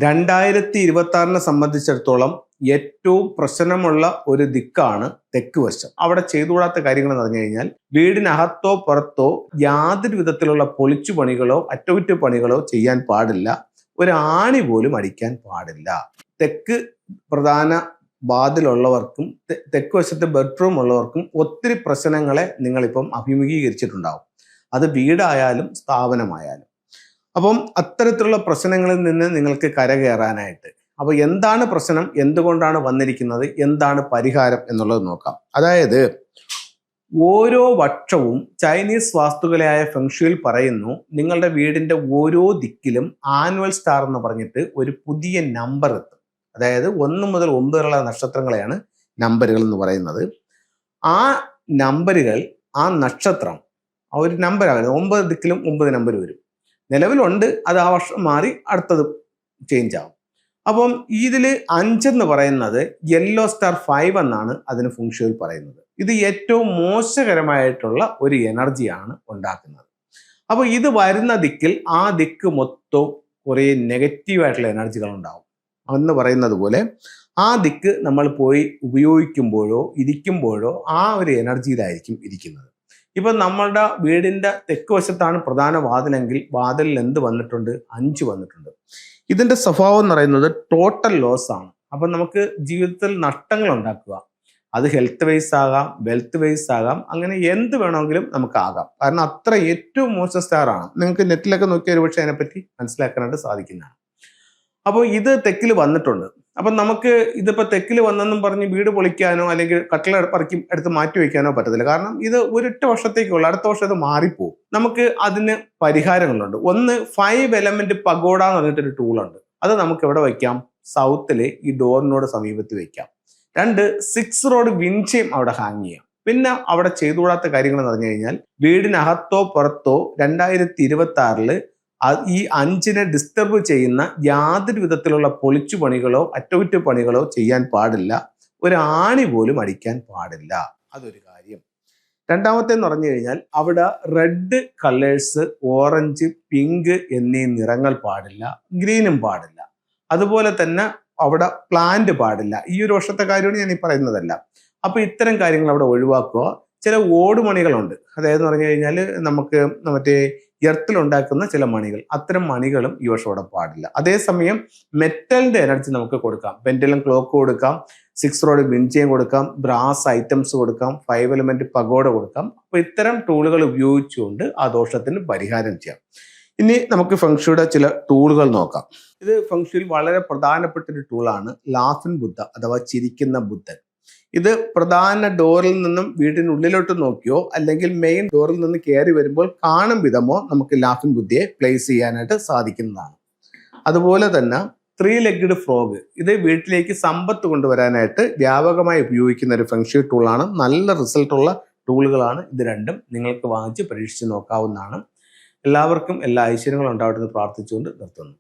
2026 സംബന്ധിച്ചിടത്തോളം ഏറ്റവും പ്രശ്നമുള്ള ഒരു ദിക്കാണ് തെക്ക് വശം. അവിടെ ചെയ്തുകൂടാത്ത കാര്യങ്ങൾ എന്ന് പറഞ്ഞു കഴിഞ്ഞാൽ വീടിനകത്തോ പുറത്തോ യാതൊരു വിധത്തിലുള്ള പൊളിച്ചുപണികളോ അറ്റകുറ്റപ്പണികളോ ചെയ്യാൻ പാടില്ല. ഒരു ആണി പോലും അടിക്കാൻ പാടില്ല. തെക്ക് പ്രധാന വാതിലുള്ളവർക്കും തെക്ക് വശത്ത് ബെഡ്റൂം ഉള്ളവർക്കും ഒത്തിരി പ്രശ്നങ്ങളെ നിങ്ങളിപ്പം അഭിമുഖീകരിച്ചിട്ടുണ്ടാവും. അത് വീടായാലും സ്ഥാപനമായാലും. അപ്പം അത്തരത്തിലുള്ള പ്രശ്നങ്ങളിൽ നിന്ന് നിങ്ങൾക്ക് കരകയറാനായിട്ട് അപ്പോൾ എന്താണ് പ്രശ്നം, എന്തുകൊണ്ടാണ് വന്നിരിക്കുന്നത്, എന്താണ് പരിഹാരം എന്നുള്ളത് നോക്കാം. അതായത് ഓരോ വർഷവും ചൈനീസ് വാസ്തുകലയായ ഫെങ്ഷുയിൽ പറയുന്നു നിങ്ങളുടെ വീടിന്റെ ഓരോ ദിക്കിലും ആനുവൽ സ്റ്റാർ എന്ന് പറഞ്ഞിട്ട് ഒരു പുതിയ നമ്പർ എത്തും. അതായത് 1 മുതൽ 9 വരെയുള്ള നക്ഷത്രങ്ങളെയാണ് നമ്പറുകൾ എന്ന് പറയുന്നത്. ആ നമ്പറുകൾ, ആ നക്ഷത്രം ഒരു നമ്പറാണ്. 9 ദിക്കിലും 9 നമ്പർ വരും. നിലവിലുണ്ട്, അത് ആ വർഷം മാറി അടുത്തത് ചേഞ്ച് ആവും. അപ്പം ഇതിൽ 5 എന്ന് പറയുന്നത് യെല്ലോ സ്റ്റാർ 5 എന്നാണ് അതിന് ഫെങ്ഷുയിൽ പറയുന്നത്. ഇത് ഏറ്റവും മോശകരമായിട്ടുള്ള ഒരു എനർജിയാണ് ഉണ്ടാക്കുന്നത്. അപ്പോൾ ഇത് വരുന്ന ദിക്കിൽ ആ ദിക്ക് മൊത്തം കുറേ നെഗറ്റീവായിട്ടുള്ള എനർജികൾ ഉണ്ടാവും എന്ന് പറയുന്നത് പോലെ ആ ദിക്ക് നമ്മൾ പോയി ഉപയോഗിക്കുമ്പോഴോ ഇരിക്കുമ്പോഴോ ആ ഒരു എനർജിയിലായിരിക്കും ഇരിക്കുന്നത്. ഇപ്പം നമ്മളുടെ വീടിന്റെ തെക്ക് വശത്താണ് പ്രധാന വാതിലെങ്കിൽ വാതിലിൽ എന്ത് വന്നിട്ടുണ്ട്? 5 വന്നിട്ടുണ്ട്. ഇതിന്റെ സ്വഭാവം എന്ന് പറയുന്നത് ടോട്ടൽ ലോസ് ആണ്. അപ്പം നമുക്ക് ജീവിതത്തിൽ നഷ്ടങ്ങൾ ഉണ്ടാക്കുക. അത് ഹെൽത്ത് വൈസ് ആകാം, വെൽത്ത് വൈസ് ആകാം, അങ്ങനെ എന്ത് വേണമെങ്കിലും നമുക്ക് ആകാം. കാരണം അത്ര ഏറ്റവും മോശം സ്റ്റാർ ആണ്. നിങ്ങൾക്ക് നെറ്റിലൊക്കെ നോക്കിയാൽ ഒരുപക്ഷെ അതിനെപ്പറ്റി മനസ്സിലാക്കാനായിട്ട് സാധിക്കുന്നതാണ്. അപ്പോൾ ഇത് തെക്കിൽ വന്നിട്ടുണ്ട്. അപ്പം നമുക്ക് ഇതിപ്പോൾ തെക്കിൽ വന്നെന്നും പറഞ്ഞ് വീട് പൊളിക്കാനോ അല്ലെങ്കിൽ കട്ടില പറക്കി എടുത്ത് മാറ്റി വയ്ക്കാനോ പറ്റത്തില്ല. കാരണം ഇത് ഒരൊറ്റ വർഷത്തേക്കുള്ള, അടുത്ത വർഷം ഇത് മാറിപ്പോകും. നമുക്ക് അതിന് പരിഹാരങ്ങളുണ്ട്. ഒന്ന് 5 എലമെന്റ് പഗോഡ എന്ന് പറഞ്ഞിട്ടൊരു ടൂളുണ്ട്. അത് നമുക്ക് എവിടെ വയ്ക്കാം? സൗത്തില് ഈ ഡോറിനോട് സമീപത്ത് വയ്ക്കാം. 2 6 റോഡ് വിൻചെയും അവിടെ ഹാങ് ചെയ്യാം. പിന്നെ അവിടെ ചെയ്തുകൂടാത്ത കാര്യങ്ങൾ എന്ന് പറഞ്ഞു കഴിഞ്ഞാൽ വീടിനകത്തോ പുറത്തോ 2026 ഈ 5നെ ഡിസ്റ്റർബ് ചെയ്യുന്ന യാതൊരു വിധത്തിലുള്ള പൊളിച്ചുപണികളോ അറ്റകുറ്റപ്പണികളോ ചെയ്യാൻ പാടില്ല. ഒരു ആണി പോലും അടിക്കാൻ പാടില്ല. അതൊരു കാര്യം. രണ്ടാമത്തേന്ന് പറഞ്ഞു കഴിഞ്ഞാൽ അവിടെ റെഡ് കളേഴ്സ്, ഓറഞ്ച്, പിങ്ക് എന്നീ നിറങ്ങൾ പാടില്ല. ഗ്രീനും പാടില്ല. അതുപോലെ തന്നെ അവിടെ പ്ലാന്റ് പാടില്ല. ഈ ഒരു വർഷത്തെ കാര്യമാണ് ഞാൻ ഈ പറയുന്നതല്ല. അപ്പൊ ഇത്തരം കാര്യങ്ങൾ അവിടെ ഒഴിവാക്കുക. ചില ഓടുമണികളുണ്ട്. അതായത് പറഞ്ഞു കഴിഞ്ഞാൽ നമുക്ക് മറ്റേ എർത്തിലുണ്ടാക്കുന്ന ചില മണികൾ, അത്തരം മണികളും ഈ വർഷം അവിടെ പാടില്ല. അതേസമയം മെറ്റലിന്റെ എനർജി നമുക്ക് കൊടുക്കാം. പെൻഡലം ക്ലോക്ക് കൊടുക്കാം, 6 റോഡ് വിൻചെയിൻ കൊടുക്കാം, ബ്രാസ് ഐറ്റംസ് കൊടുക്കാം, 5 എലമെന്റ് പഗോഡ കൊടുക്കാം. അപ്പൊ ഇത്തരം ടൂളുകൾ ഉപയോഗിച്ചുകൊണ്ട് ആ ദോഷത്തിന് പരിഹാരം ചെയ്യാം. ഇനി നമുക്ക് ഫെങ്ഷുയുടെ ചില ടൂളുകൾ നോക്കാം. ഇത് ഫെങ്ഷുയിൽ വളരെ പ്രധാനപ്പെട്ട ഒരു ടൂളാണ് ലാഫിൻ ബുദ്ധ അഥവാ ചിരിക്കുന്ന ബുദ്ധൻ. ഇത് പ്രധാന ഡോറിൽ നിന്നും വീടിനുള്ളിലോട്ട് നോക്കിയോ അല്ലെങ്കിൽ മെയിൻ ഡോറിൽ നിന്ന് കയറി വരുമ്പോൾ കാണും വിധമോ നമുക്ക് ലാഫിൻ ബുദ്ധയെ പ്ലേസ് ചെയ്യാനായിട്ട് സാധിക്കുന്നതാണ്. അതുപോലെ തന്നെ 3 ലെഗ്ഡ് ഫ്രോഗ്, ഇത് വീട്ടിലേക്ക് സമ്പത്ത് കൊണ്ടുവരാനായിട്ട് വ്യാപകമായി ഉപയോഗിക്കുന്ന ഒരു ഫെങ്ഷു ടൂളാണ്. നല്ല റിസൾട്ടുള്ള ടൂളുകളാണ് ഇത് രണ്ടും. നിങ്ങൾക്ക് വാങ്ങിച്ച് പരീക്ഷിച്ച് നോക്കാവുന്നതാണ്. എല്ലാവർക്കും എല്ലാ ഐശ്വര്യങ്ങളും ഉണ്ടാവട്ടെ എന്ന് പ്രാർത്ഥിച്ചുകൊണ്ട് നിർത്തുന്നു.